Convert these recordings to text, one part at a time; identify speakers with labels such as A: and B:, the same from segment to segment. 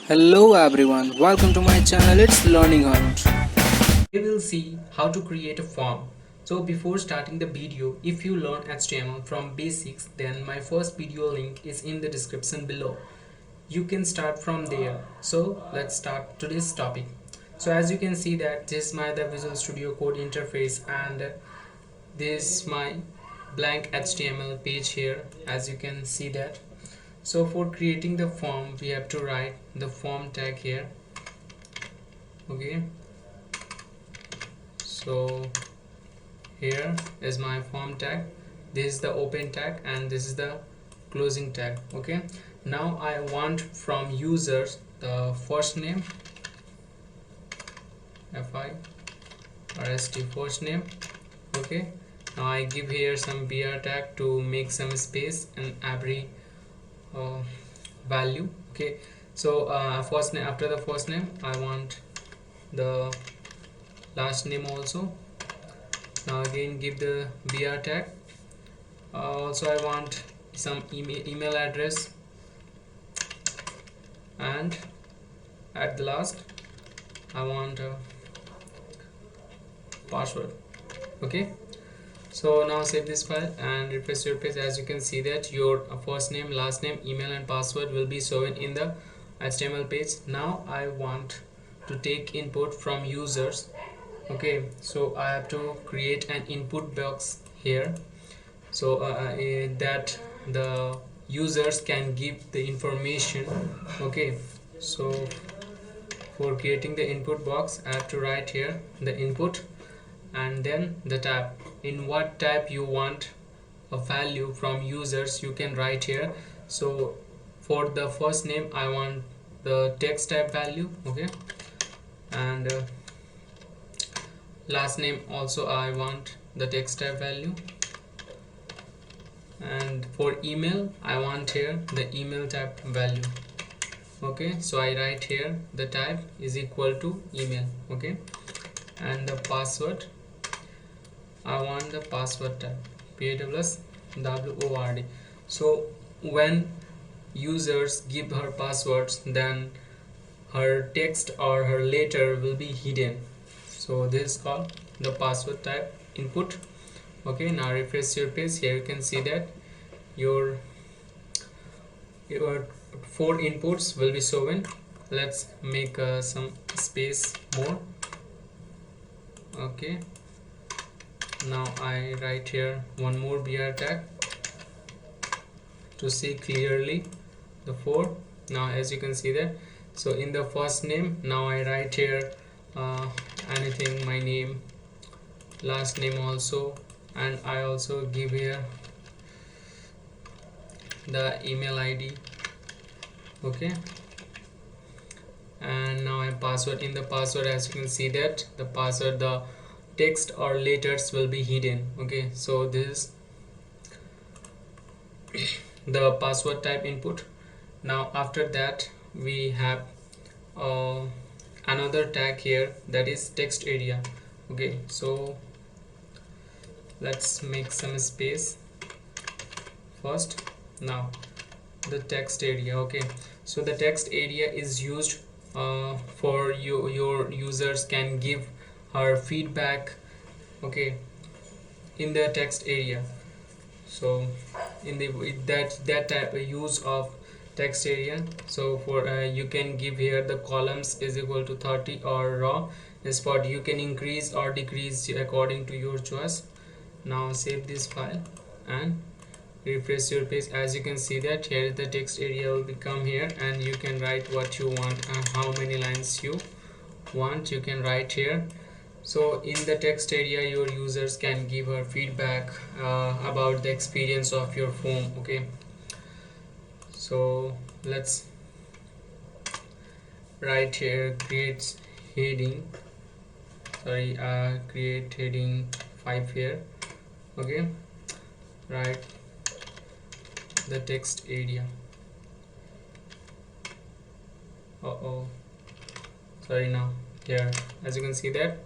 A: Hello everyone, welcome to my channel. It's Learning Hunt.
B: We will see how to create a form. So before starting the video, if you learn HTML from basics, then my first video link is in the description below. You can start from there. So let's start today's topic. So as you can see that this is my the Visual Studio Code interface, and this is my blank HTML page here, as you can see that. So for creating the form, we have to write the form tag here. Okay, so here is my form tag, this is the open tag, and this is the closing tag. Okay, now I want from users the first name, FIRST first name. Okay, now I give here some BR tag to make some space in every value. Okay, so first name, after the first name I want the last name also. Now again give the BR tag. Also I want some email address, and at the last I want a password. Okay, so now save this file and refresh your page. As you can see that your first name, last name, email and password will be shown in the HTML page. Now I want to take input from users. Okay, so I have to create an input box here, so that the users can give the information. Okay, so for creating the input box, I have to write here the input and then the tab. In what tab you want a value from users, you can write here. So for the first name I want the text type value. Okay, and last name also I want the text type value, and for email I want here the email type value. Okay, so I write here the type is equal to email. Okay, and the password I want the password type PAWS WORD. So when users give her passwords, then her text or her letter will be hidden. So this is called the password type input. Okay, now refresh your page. Here you can see that your four inputs will be shown. Let's make some space more. Okay, now I write here one more BR tag to see clearly the four. Now as you can see that, so in the first name, now I write here anything, my name, last name also, and I also give here the email ID. Okay, and now I password. In the password, as you can see that the password, the text or letters will be hidden. Okay, so this is the password type input. Now after that we have another tag here, that is text area. Okay, so let's make some space first. Now the text area. Okay, so the text area is used for your users can give her feedback. Okay, in the text area. So in the that type of use of text area, so for you can give here the columns is equal to 30 or raw spot. You can increase or decrease according to your choice. Now save this file and refresh your page. As you can see that here the text area will become here, and you can write what you want and how many lines you want, you can write here. So in the text area your users can give her feedback about the experience of your form. Okay, so let's write here create heading, create heading 5 here. Okay, write the text area. Now here as you can see that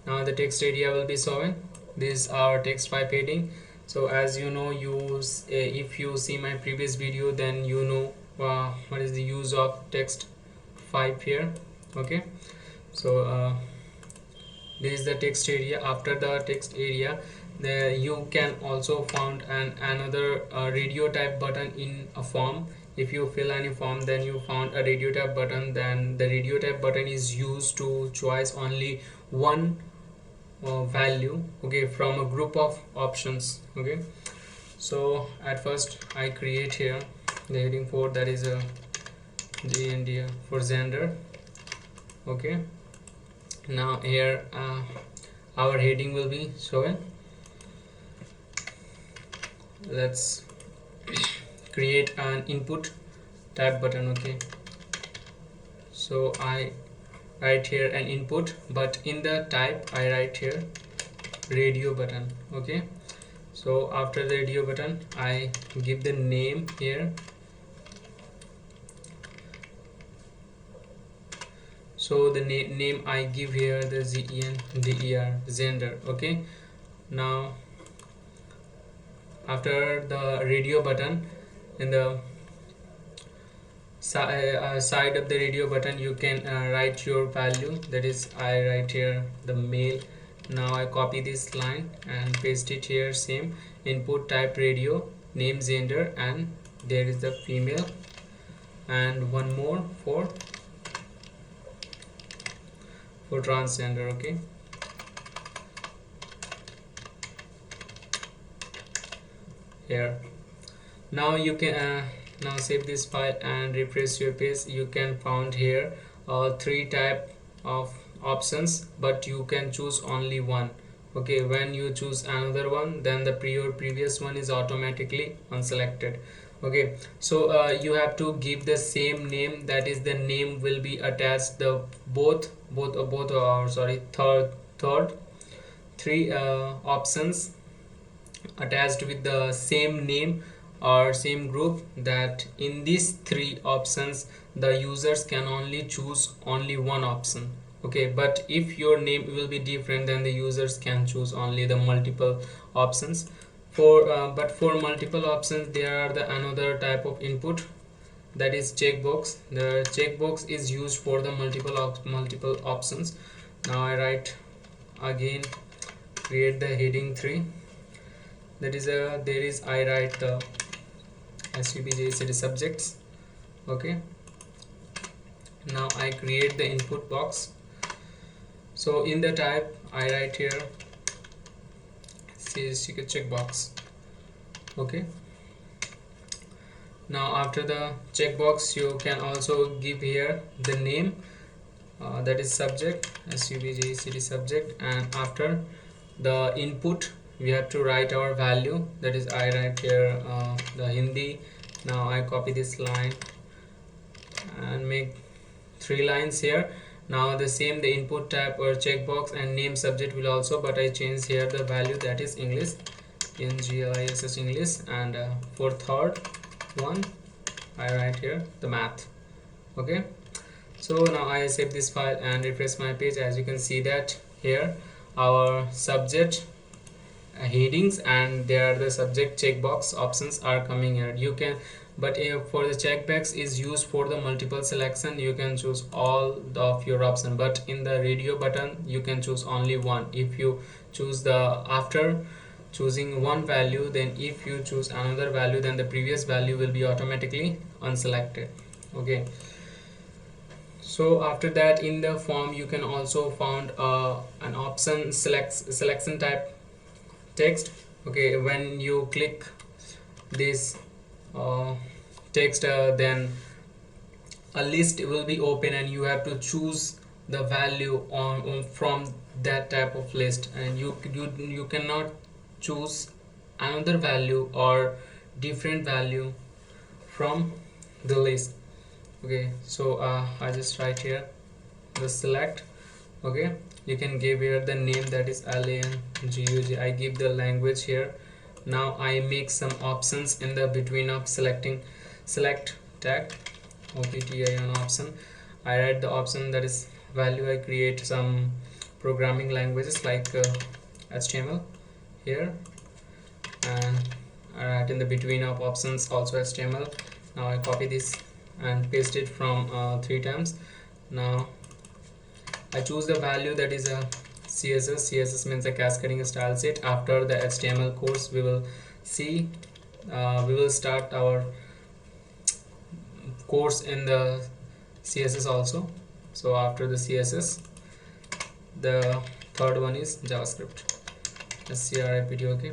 B: now the text area will be shown. This is our text 5 heading. So as you know, if you see my previous video, then you know what is the use of text 5 here. Okay, so this is the text area. After the text area, there you can also found another radio type button in a form. If you fill any form, then you found a radio type button, then the radio type button is used to choose only one value, okay, from a group of options. Okay, so at first I create here the heading for, that is a India for gender. Okay, now here our heading will be shown. Let's create an input type button. Okay, so I write here an input, but in the type I write here radio button. Okay, so after the radio button I give the name here. So the name I give here the GENDER, gender. Okay, now after the radio button, in the side of the radio button you can write your value, that is I write here the male. Now I copy this line and paste it here, same input type radio, name gender, and there is the female, and one more for transgender. Okay, here. Now you can now save this file and refresh your page. You can found here 3 type of options, but you can choose only one. Okay, when you choose another one, then the previous one is automatically unselected. Okay, so you have to give the same name, that is the name will be attached the third 3 options attached with the same name or same group, that in these 3 options the users can only choose only one option. Okay, but if your name will be different, then the users can choose only the multiple options. But for multiple options there are the another type of input, that is checkbox. The checkbox is used for the multiple options. Now I write again, create the heading 3, that is I write the SUBJCD subjects. Okay, now I create the input box. So in the type I write here checkbox. Okay, now after the checkbox you can also give here the name, that is subject, SUBJCD subject, and after the input we have to write our value, that is I write here the Hindi. Now I copy this line and make 3 lines here. Now the same, the input type or checkbox and name subject will also, but I change here the value, that is English, NGLISS English, and for third one I write here the math. Okay, so now I save this file and refresh my page. As you can see that here our subject headings and there are the subject checkbox options are coming here. You can, but for the checkbox is used for the multiple selection, you can choose all of your option, but in the radio button you can choose only one. If you choose the after choosing one value, then if you choose another value, then the previous value will be automatically unselected. Okay, so after that in the form you can also found an option selection type text. Okay, when you click this text, then a list will be open and you have to choose the value on from that type of list, and you cannot choose another value or different value from the list. Okay, so I just write here the select. Okay, you can give here the name, that is LANGUG. I give the language here. Now I make some options in the between of selecting select tag OPTION option. I write the option, that is value. I create some programming languages like HTML here, and I write in the between of options also HTML. Now I copy this and paste it from 3 times. Now I choose the value that is a css means a cascading style set. After the HTML course we will see we will start our course in the CSS also. So after the CSS, the third one is JavaScript, script. Okay,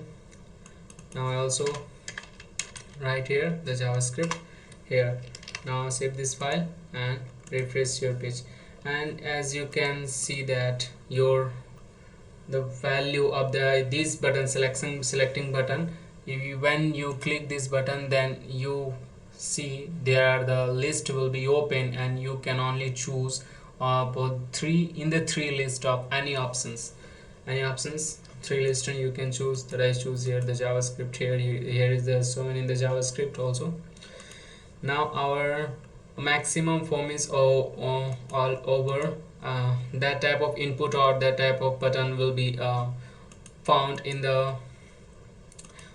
B: now I also write here the JavaScript here. Now save this file and refresh your page, and as you can see that the value of this button, selecting button, when you click this button, then you see there the list will be open and you can only choose both three list of any options three list, and you can choose that. I choose here the JavaScript. Here is the shown in the JavaScript also. Now our maximum form is all over. That type of input or that type of button will be found in the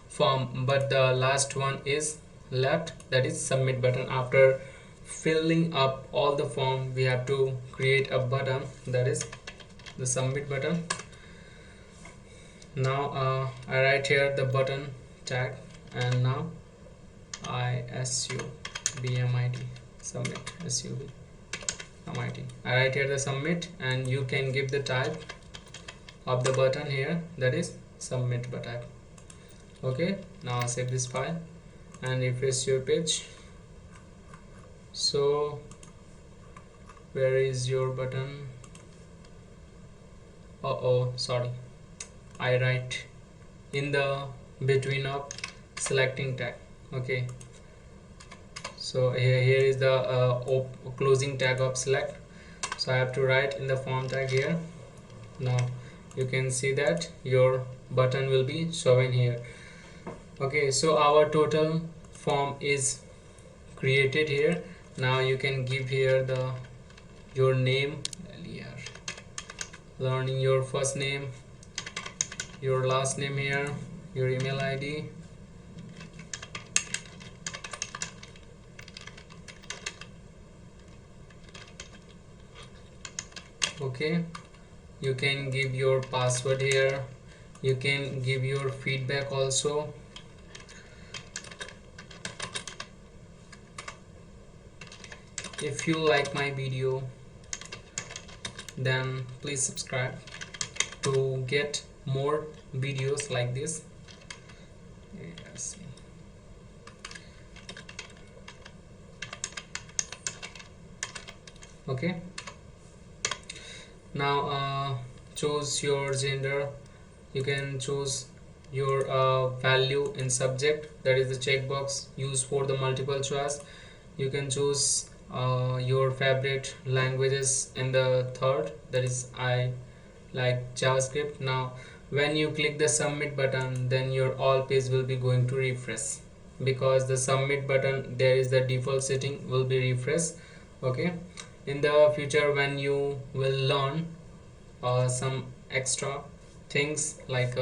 B: form, but the last one is left, that is submit button. After filling up all the form, we have to create a button, that is the submit button. Now I write here the button tag, and now SUBMIT submit, SUBMIT. I write here the submit, and you can give the type of the button here, that is submit button. Okay, now save this file and refresh your page. So where is your button? Sorry, I write in the between of selecting tag. Okay, so here is the closing tag of select, so I have to write in the form tag here. Now you can see that your button will be showing here. Okay, so our total form is created here. Now you can give here your name, learning your first name, your last name here, your email ID, okay. You can give your password here, you can give your feedback also. If you like my video, then please subscribe to get more videos like this. Yes. Okay, now choose your gender. You can choose your value in subject, that is the checkbox used for the multiple choice. You can choose your favorite languages in the third, that is I like JavaScript. Now when you click the submit button, then your all page will be going to refresh, because the submit button there is the default setting will be refresh. Okay, in the future when you will learn some extra things like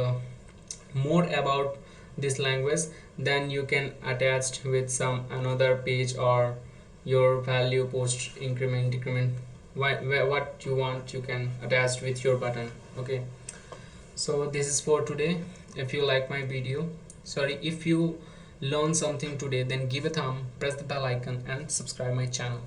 B: more about this language, then you can attach with some another page or your value post increment decrement, what you want, you can attach with your button. Okay, so this is for today. If you like my video, if you learn something today, then give a thumb, press the bell icon and subscribe my channel.